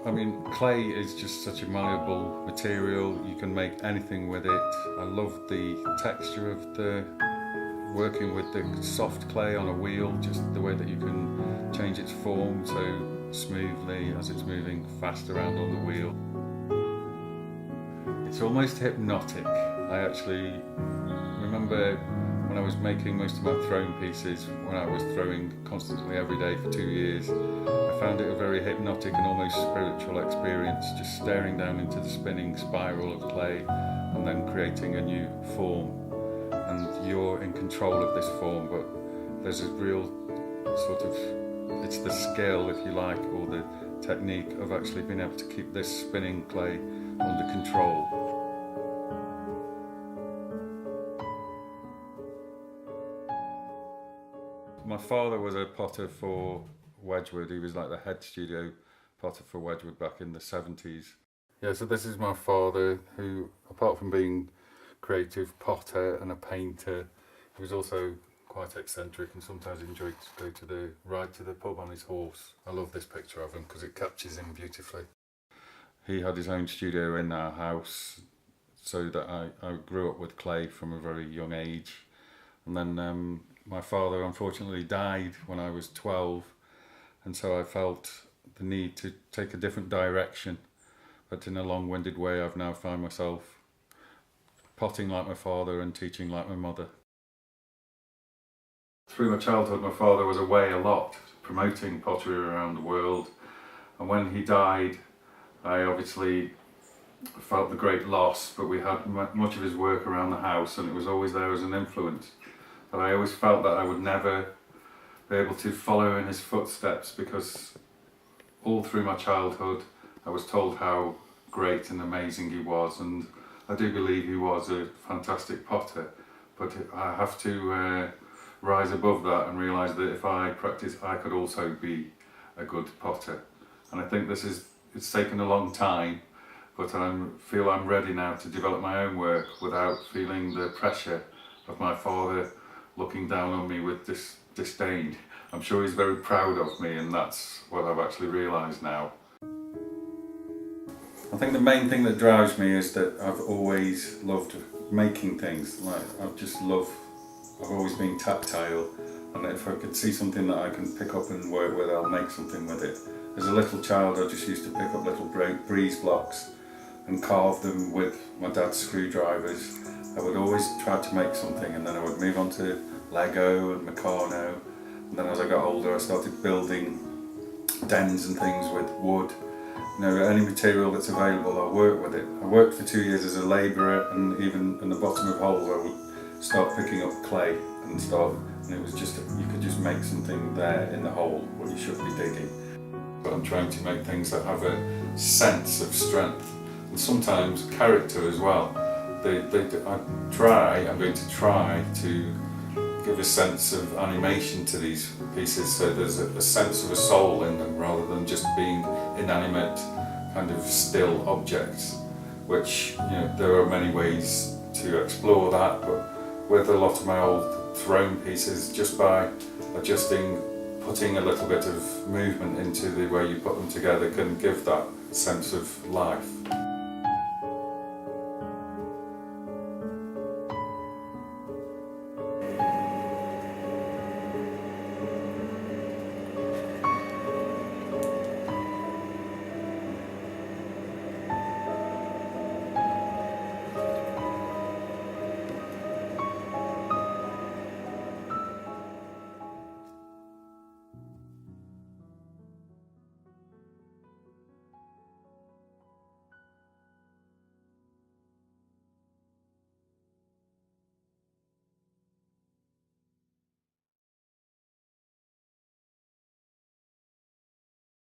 I mean, clay is just such a malleable material. You can make anything with it. I love the texture of the working with the soft clay on a wheel, just the way that you can change its form so smoothly as it's moving fast around on the wheel. It's almost hypnotic. I actually remember when I was making most of my throwing pieces, when I was throwing constantly every day for 2 years, I found it a very hypnotic and almost spiritual experience, just staring down into the spinning spiral of clay and then creating a new form. And you're in control of this form, but there's a real sort of, it's the skill, if you like, or the technique of actually being able to keep this spinning clay under control. My father was a potter for Wedgewood. He was like the head studio potter for Wedgewood back in the 70s. Yeah, so this is my father, who, apart from being creative potter and a painter, he was also quite eccentric and sometimes enjoyed to go to the ride to the pub on his horse. I love this picture of him because it captures him beautifully. He had his own studio in our house, so that I grew up with clay from a very young age. And then my father unfortunately died when I was 12, and so I felt the need to take a different direction. But in a long-winded way, I've now found myself potting like my father and teaching like my mother. Through my childhood, my father was away a lot, promoting pottery around the world. And when he died, I obviously felt the great loss, but we had much of his work around the house and it was always there as an influence. But I always felt that I would never be able to follow in his footsteps, because all through my childhood I was told how great and amazing he was, and I do believe he was a fantastic potter, but I have to rise above that and realise that if I practice, I could also be a good potter. And I think it's taken a long time, but I feel I'm ready now to develop my own work without feeling the pressure of my father looking down on me with disdain. I'm sure he's very proud of me, and that's what I've actually realised now. I think the main thing that drives me is that I've always loved making things. I've always been tactile, and if I could see something that I can pick up and work with, I'll make something with it. As a little child, I just used to pick up little breeze blocks and carve them with my dad's screwdrivers. I would always try to make something, and then I would move on to Lego and Meccano, and then as I got older I started building dens and things with wood. You know, any material that's available, I'll work with it. I worked for 2 years as a labourer, and even in the bottom of holes I would start picking up clay and it was just, you could just make something there in the hole what you should be digging. But I'm trying to make things that have a sense of strength and sometimes character as well. I'm going to try to give a sense of animation to these pieces, so there's a sense of a soul in them rather than just being inanimate, kind of still objects, which, you know, there are many ways to explore that, but with a lot of my old thrown pieces, just by putting a little bit of movement into the way you put them together can give that sense of life.